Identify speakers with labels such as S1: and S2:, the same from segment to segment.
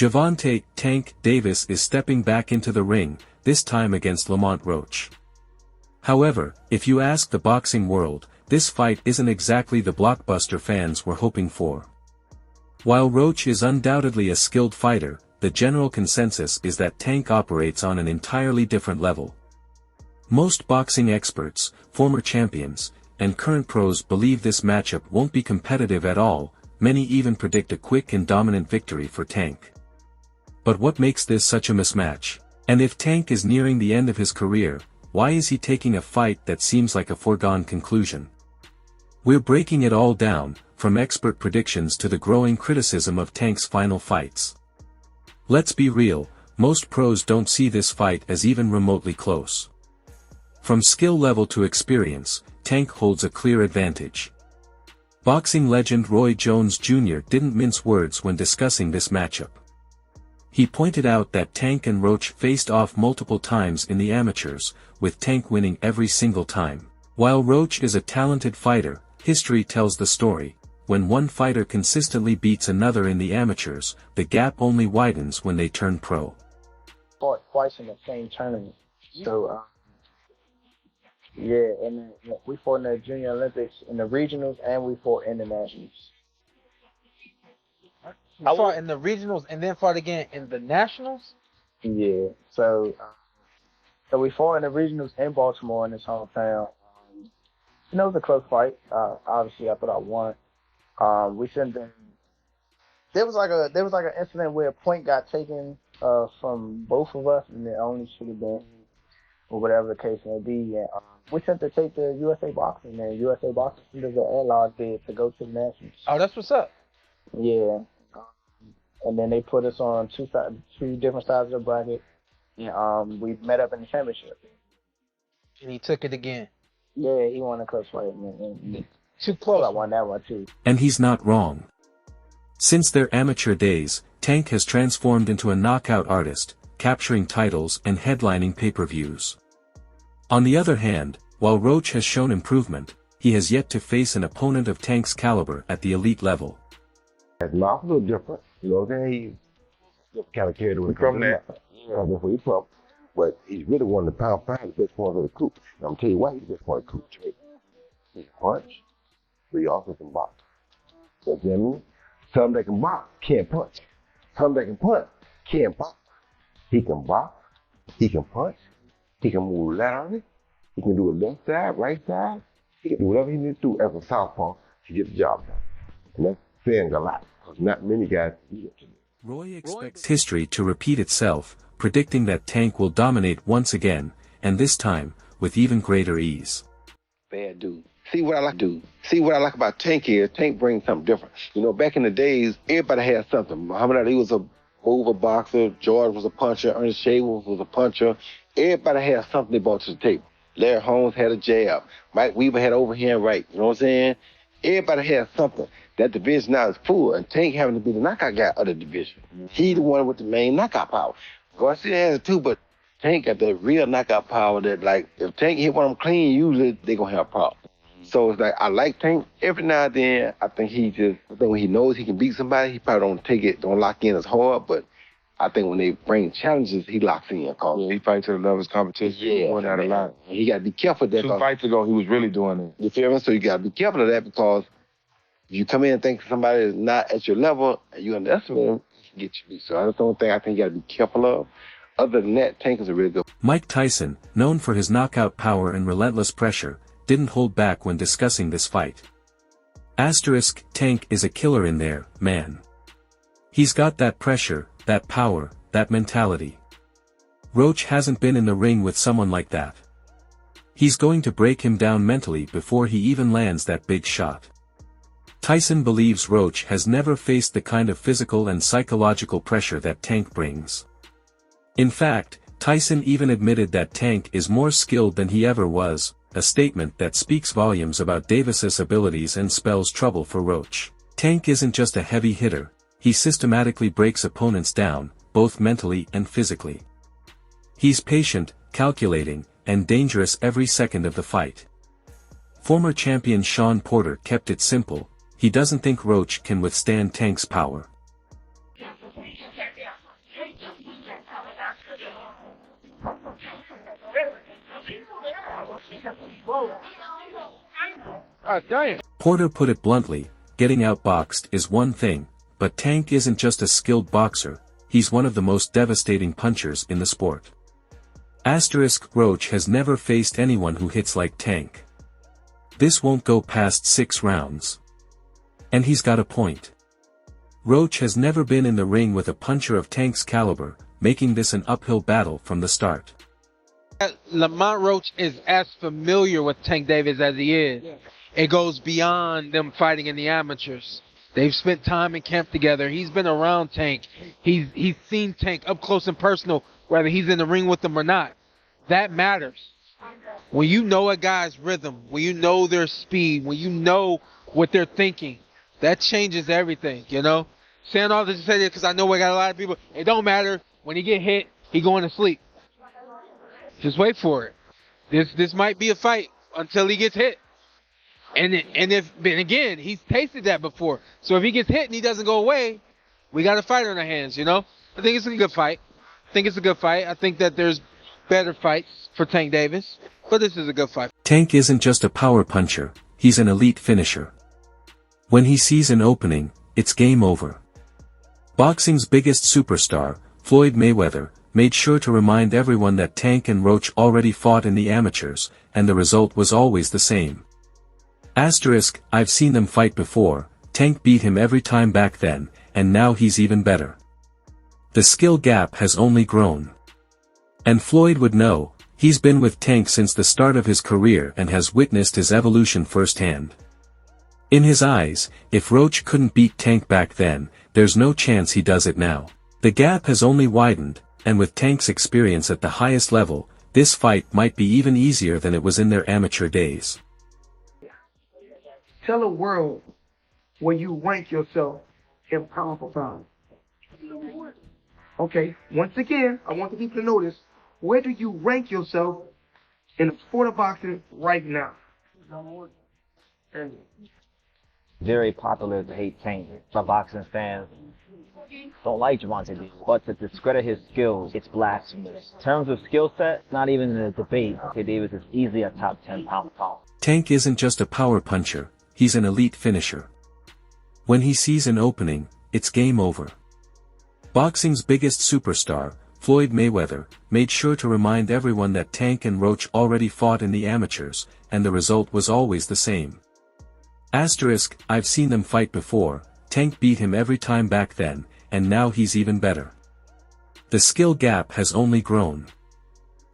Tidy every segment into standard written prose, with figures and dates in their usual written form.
S1: Gervonta "Tank" Davis is stepping back into the ring, this time against Lamont Roach. However, if you ask the boxing world, this fight isn't exactly the blockbuster fans were hoping for. While Roach is undoubtedly a skilled fighter, the general consensus is that Tank operates on an entirely different level. Most boxing experts, former champions, and current pros believe this matchup won't be competitive at all. Many even predict a quick and dominant victory for Tank. But what makes this such a mismatch? And if Tank is nearing the end of his career, why is he taking a fight that seems like a foregone conclusion? We're breaking it all down, from expert predictions to the growing criticism of Tank's final fights. Let's be real, most pros don't see this fight as even remotely close. From skill level to experience, Tank holds a clear advantage. Boxing legend Roy Jones Jr. didn't mince words when discussing this matchup. He pointed out that Tank and Roach faced off multiple times in the amateurs, with Tank winning every single time. While Roach is a talented fighter, history tells the story. When one fighter consistently beats another in the amateurs, the gap only widens when they turn pro.
S2: Fought twice in the same tournament. So, yeah, and we fought in the Junior Olympics, in the regionals, and we fought in the nationals.
S3: I fought in the regionals and then fought again in the nationals?
S2: Yeah, so we fought in the regionals in Baltimore in his hometown. It was a close fight. Obviously, I thought I won. We sent them. There was like an incident where a point got taken from both of us, and it only should have been, or whatever the case may be. And we sent to take the USA Boxing, and USA Boxing does an airline bid to go to the nationals.
S3: Oh, that's what's up.
S2: Yeah. And then they put us on two different sides of the bracket, and we met up in the championship.
S3: And he took it again.
S2: Yeah, he won a close fight. Man.
S3: Too close.
S2: I won that one too.
S1: And he's not wrong. Since their amateur days, Tank has transformed into a knockout artist, capturing titles and headlining pay-per-views. On the other hand, while Roach has shown improvement, he has yet to face an opponent of Tank's caliber at the elite level.
S4: His mouth a little different, you know what I'm saying? He's kind of carried away
S5: from that.
S4: Yeah, that's where he's from. But he's really one of the pound fighters, the best one of the coop. And I'm telling you why he's the best one of the coop. He can punch, but he also can box. You know what I mean? Some that can box can't punch. Some that can punch can't box. He can box, he can punch, he can move laterally, he can do it left side, right side. He can do whatever he needs to do as a southpaw to get the job done. And that's saying a lot, because not many guys do it.
S1: Roy expects history to repeat itself, predicting that Tank will dominate once again, and this time, with even greater ease.
S4: Bad dude. See what I like about Tank is, Tank brings something different. You know, back in the days, everybody had something. Muhammad Ali was a mover boxer, George was a puncher, Ernest Shea was a puncher. Everybody had something they brought to the table. Larry Holmes had a jab. Mike Weaver had overhand right. You know what I'm saying? Everybody had something. That division now is full, and Tank having to be the knockout guy of the division. He the one with the main knockout power. Garcia has it too, but Tank got the real knockout power that, like, if Tank hit one of them clean, usually they gonna have a problem. So it's like, I like Tank. Every now and then, I think when he knows he can beat somebody, he probably don't lock in as hard, but I think when they bring challenges, he locks in.
S5: Yeah, he fights to the level of his competition.
S4: Yeah.
S5: Doing that a lot.
S4: He got to be careful of that.
S5: 2 fights ago, he was really doing it.
S4: You feel me? So you got to be careful of that, because if you come in and think somebody is not at your level and you underestimate him, he can get you beat. So that's the only thing I think you got to be careful of. Other than that, Tank is a really good.
S1: Mike Tyson, known for his knockout power and relentless pressure, didn't hold back when discussing this fight. Asterisk, Tank is a killer in there, man. He's got that pressure, that power, that mentality. Roach hasn't been in the ring with someone like that. He's going to break him down mentally before he even lands that big shot. Tyson believes Roach has never faced the kind of physical and psychological pressure that Tank brings. In fact, Tyson even admitted that Tank is more skilled than he ever was, a statement that speaks volumes about Davis's abilities and spells trouble for Roach. Tank isn't just a heavy hitter, he systematically breaks opponents down, both mentally and physically. He's patient, calculating, and dangerous every second of the fight. Former champion Sean Porter kept it simple: he doesn't think Roach can withstand Tank's power. Porter put it bluntly, getting outboxed is one thing, but Tank isn't just a skilled boxer, he's one of the most devastating punchers in the sport. Roach has never faced anyone who hits like Tank. This won't go past 6 rounds. And he's got a point. Roach has never been in the ring with a puncher of Tank's caliber, making this an uphill battle from the start.
S3: Lamont Roach is as familiar with Tank Davis as he is. It goes beyond them fighting in the amateurs. They've spent time in camp together. He's been around Tank. He's seen Tank up close and personal, whether he's in the ring with them or not. That matters. When you know a guy's rhythm, when you know their speed, when you know what they're thinking, that changes everything, you know? Saying all this to say that because I know we got a lot of people. It don't matter. When he get hit, he going to sleep. Just wait for it. This might be a fight until he gets hit. And again, he's tasted that before. So if he gets hit and he doesn't go away, we got a fight on our hands, you know? I think it's a good fight. I think that there's better fights for Tank Davis, but this is a good fight.
S1: Tank isn't just a power puncher, he's an elite finisher. When he sees an opening, it's game over. Boxing's biggest superstar, Floyd Mayweather, made sure to remind everyone that Tank and Roach already fought in the amateurs, and the result was always the same. I've seen them fight before, Tank beat him every time back then, and now he's even better. The skill gap has only grown. And Floyd would know, he's been with Tank since the start of his career and has witnessed his evolution firsthand. In his eyes, if Roach couldn't beat Tank back then, there's no chance he does it now. The gap has only widened, and with Tank's experience at the highest level, this fight might be even easier than it was in their amateur days.
S6: Tell the world where you rank yourself in pound for pound. Okay, once again, I want the people to notice, where do you rank yourself in the sport of boxing right now?
S7: Very popular to hate Tank. Some boxing fans don't like Gervonta Davis, but to discredit his skills, it's blasphemous. In terms of skill set, not even in a debate. Gervonta Davis is easily a top 10 pound for pound.
S1: Tank isn't just a power puncher, he's an elite finisher. When he sees an opening, it's game over. Boxing's biggest superstar, Floyd Mayweather, made sure to remind everyone that Tank and Roach already fought in the amateurs, and the result was always the same. I've seen them fight before, Tank beat him every time back then, and now he's even better. The skill gap has only grown.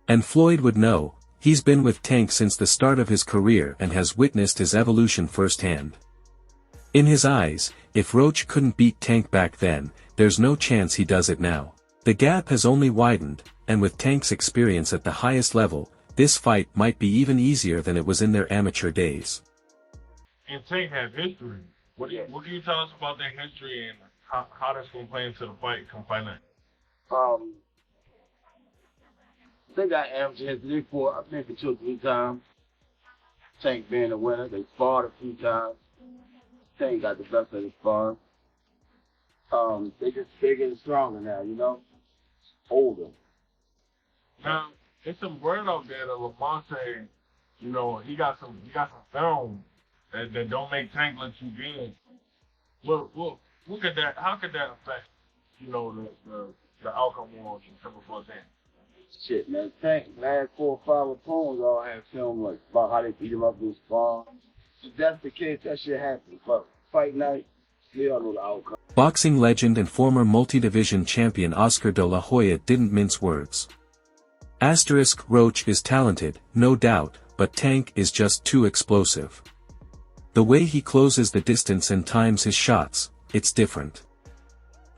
S1: And Floyd would know, he's been with Tank since the start of his career and has witnessed his evolution firsthand. In his eyes, if Roach couldn't beat Tank back then, there's no chance he does it now. The gap has only widened, and with Tank's experience at the highest level, this fight might be even easier than it was in their amateur days.
S8: And Tank has history. What can you tell us about their history and how that's going to play into the fight come fight night?
S9: I think I amateur history for, I think, 2 or 3 times. Tank being the winner. They sparred a few times. Tank got the best of the sparring. They just bigger and stronger now, you know? Older.
S8: Now, there's some word out there that Lamont saying, you know, he got some film that don't make Tank let you in. Well, look at that. How could that affect, you know, the outcome on September 14th?
S9: Shit, man. Tank, last 4 or 5 opponents all have film like about how they beat him up in spawn. If that's the case, that shit happens. But fight night, we all know the outcome.
S1: Boxing legend and former multi-division champion Oscar de la Hoya didn't mince words. Roach is talented, no doubt, but Tank is just too explosive. The way he closes the distance and times his shots, it's different.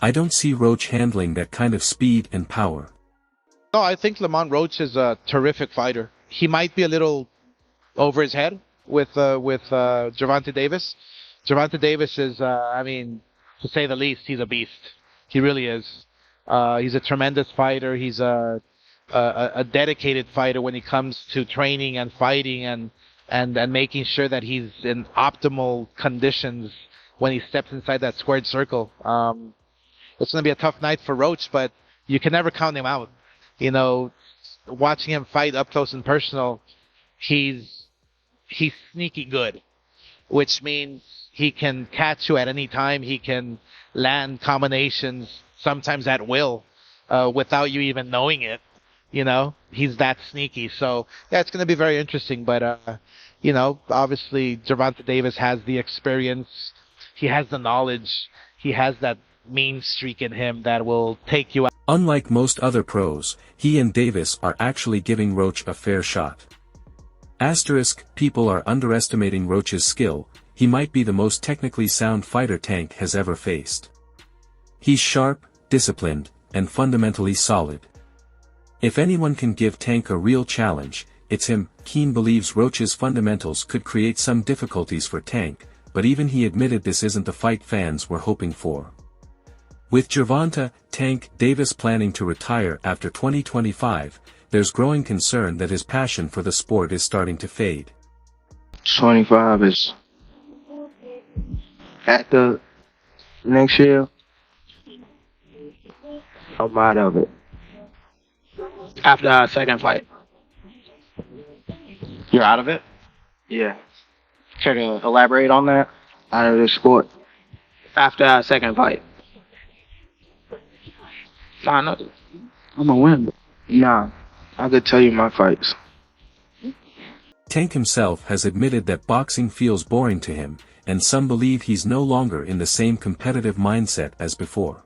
S1: I don't see Roach handling that kind of speed and power.
S3: No, I think Lamont Roach is a terrific fighter. He might be a little over his head with Gervonta Davis. Gervonta Davis is, I mean, to say the least, he's a beast. He really is. He's a tremendous fighter. He's a dedicated fighter when it comes to training and fighting and making sure that he's in optimal conditions when he steps inside that squared circle. It's going to be a tough night for Roach, but you can never count him out. You know, watching him fight up close and personal, he's sneaky good.
S10: which means he can catch you at any time. He can land combinations sometimes at will, without you even knowing it. You know, he's that sneaky. So yeah, it's going to be very interesting. But you know, obviously Gervonta Davis has the experience. He has the knowledge. He has that mean streak in him that will take you out.
S1: Unlike most other pros, he and Davis are actually giving Roach a fair shot. Asterisk, people are underestimating Roach's skill. He might be the most technically sound fighter Tank has ever faced. He's sharp, disciplined, and fundamentally solid. If anyone can give Tank a real challenge, it's him. Keane believes Roach's fundamentals could create some difficulties for Tank, but even he admitted this isn't the fight fans were hoping for. With Gervonta, Tank Davis planning to retire after 2025, there's growing concern that his passion for the sport is starting to fade.
S6: 25 is at the next year. I'm out of it. After our second fight.
S11: You're out of it?
S6: Yeah.
S11: Care to elaborate on that?
S6: Out of the sport. After our second fight. Nah, no. I'm gonna win. Nah. I could tell you my fights.
S1: Tank himself has admitted that boxing feels boring to him, and some believe he's no longer in the same competitive mindset as before.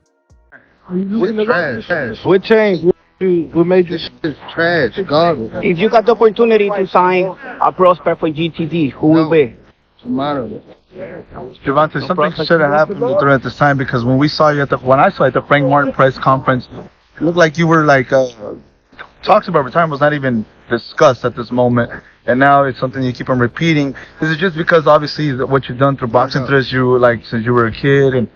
S6: Trash. What changed? What made this shit trash? Garbage.
S12: If you got the opportunity to sign a prospect for GTD, who will be?
S6: Tomorrow.
S13: Gervonta, something should have happened during this time, because when I saw you at the Frank Martin press conference, it looked like you were like, talks about retirement was not even discussed at this moment, and now it's something you keep on repeating. Is it just because obviously what you've done through boxing since you were a kid and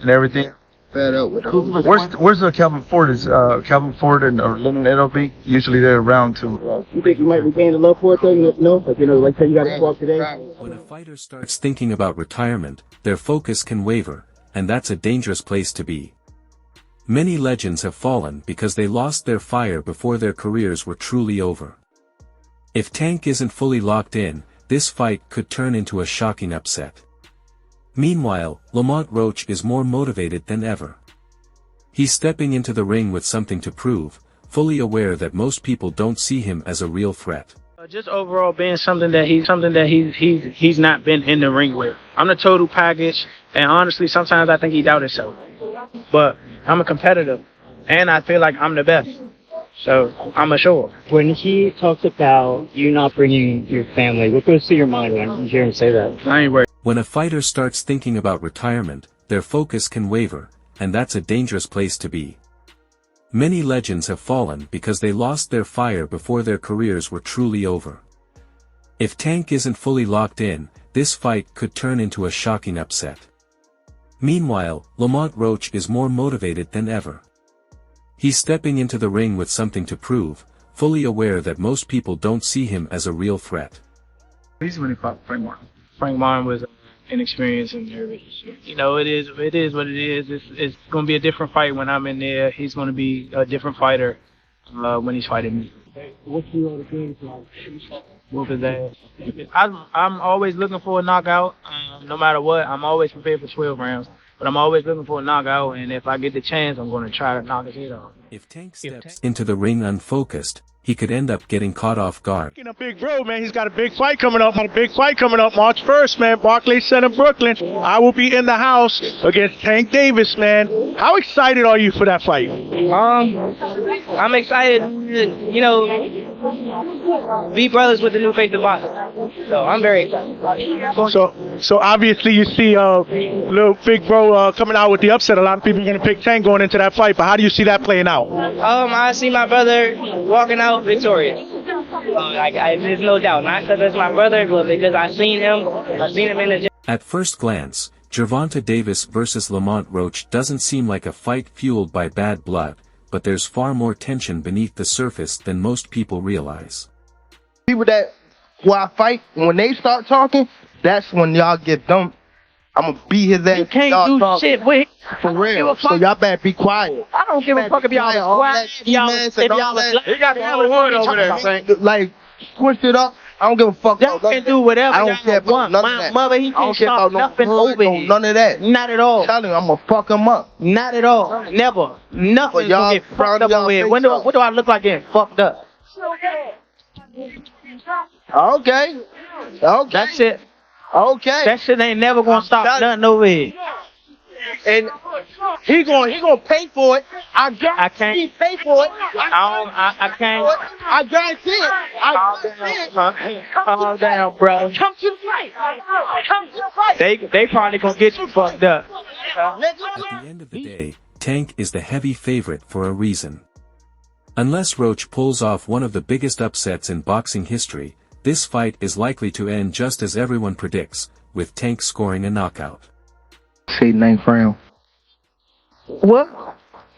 S13: everything?
S6: Fed up with it.
S13: Where's the Calvin Ford? Is Calvin Ford and Lyndon LB usually they're around too?
S12: You think you might regain the love for it though? Like say you got to walk today.
S1: When a fighter starts thinking about retirement, their focus can waver, and that's a dangerous place to be. Many legends have fallen because they lost their fire before their careers were truly over. If Tank isn't fully locked in, this fight could turn into a shocking upset. Meanwhile, Lamont Roach is more motivated than ever. He's stepping into the ring with something to prove, fully aware that most people don't see him as a real threat.
S12: Just overall being something that he's not been in the ring with. I'm the total package, and honestly, sometimes I think he doubts himself. But I'm a competitor, and I feel like I'm the best. So I'm assured.
S14: When he talks about you not bringing your family, what goes through your mind when you hear him say that?
S12: I ain't worried.
S1: When a fighter starts thinking about retirement, their focus can waver, and that's a dangerous place to be. Many legends have fallen because they lost their fire before their careers were truly over. If Tank isn't fully locked in, this fight could turn into a shocking upset. Meanwhile, Lamont Roach is more motivated than ever. He's stepping into the ring with something to prove, fully aware that most people don't see him as a real threat.
S13: He's when he fought Frank Martin.
S12: Frank Martin was inexperienced and nervous. You know, it is what it is. It's going to be a different fight when I'm in there. He's going to be a different fighter when he's fighting me.
S14: What's your other game like?
S12: Whoop his ass. I'm always looking for a knockout. No matter what, I'm always prepared for 12 rounds. But I'm always looking for a knockout, and if I get the chance, I'm going to try to knock his head off.
S1: If Tank steps into the ring unfocused, he could end up getting caught off guard.
S15: A big bro, man. He's got a big fight coming up. March 1st, man. Barclays Center, Brooklyn. I will be in the house against Tank Davis, man. How excited are you for that fight?
S12: I'm excited. You know, be brothers with the new face of boxing. So I'm very excited.
S15: So obviously you see little big bro coming out with the upset. A lot of people are going to pick Tank going into that fight. But how do you see that playing out?
S12: I see my brother walking out victorious. There's no doubt. Not because it's my brother, but because I've seen him in the gym.
S1: At first glance, Gervonta Davis versus Lamont Roach doesn't seem like a fight fueled by bad blood, but there's far more tension beneath the surface than most people realize.
S6: People who I fight, when they start talking, that's when y'all get dumped. I'm gonna beat his ass.
S12: You can't do shit with him.
S6: For real. So y'all better be quiet.
S12: I don't give a fuck if y'all are quiet. If y'all
S15: He got the wood over there.
S6: Like, switch it up. I don't give a fuck.
S12: Y'all can do whatever
S6: I don't
S12: y'all
S6: care about
S12: want.
S6: none of
S12: My
S6: that.
S12: mother, he
S6: I don't
S12: can't
S6: care
S12: stop
S6: about no
S12: nothing
S6: hood,
S12: over
S6: no
S12: here.
S6: none of that.
S12: Not at all.
S6: I'm telling you, I'm gonna fuck him up.
S12: Not at all. Never. Nothing's
S6: y'all
S12: gonna get fucked up
S6: y'all
S12: over here.
S6: think
S12: What do
S6: so?
S12: I look like getting fucked up?
S6: Okay. Okay.
S12: That shit.
S6: Okay.
S12: That shit ain't never gonna stop nothing over here.
S6: And he gonna pay for it. I guarantee he pay for it.
S12: I can't.
S6: I guarantee it. I guarantee it.
S12: Calm down, bro.
S6: Come to the fight. Come to the fight.
S12: They probably gonna get you fucked up.
S1: At the end of the day, Tank is the heavy favorite for a reason. Unless Roach pulls off one of the biggest upsets in boxing history, this fight is likely to end just as everyone predicts, with Tank scoring a knockout.
S6: Say 9th round.
S12: What?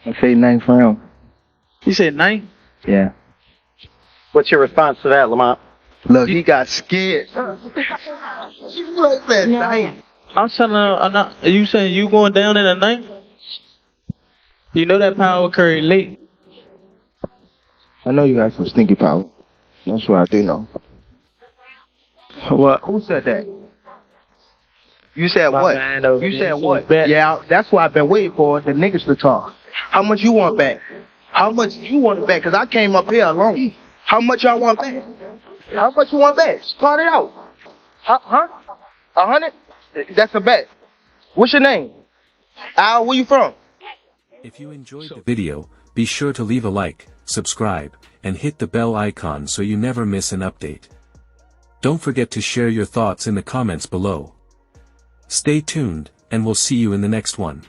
S6: I say 9th round.
S12: You said 9?
S6: Yeah.
S11: What's your response to that, Lamont?
S6: Look, he got scared.
S12: I'm telling her, you saying you going down in the 9th? You know that power curry late.
S6: I know you got some stinky power. That's what I do know.
S12: What?
S6: Who said that? You said what? You said what?
S12: Bet.
S6: Yeah, that's what I've been waiting for, the niggas to talk. How much you want back? How much you want back? Because I came up here alone. How much y'all want back? How much you want back? Start it out. Huh? 100? That's a bet. What's your name? Al, where you from?
S1: If you enjoyed the video, be sure to leave a like, subscribe, and hit the bell icon so you never miss an update. Don't forget to share your thoughts in the comments below. Stay tuned, and we'll see you in the next one.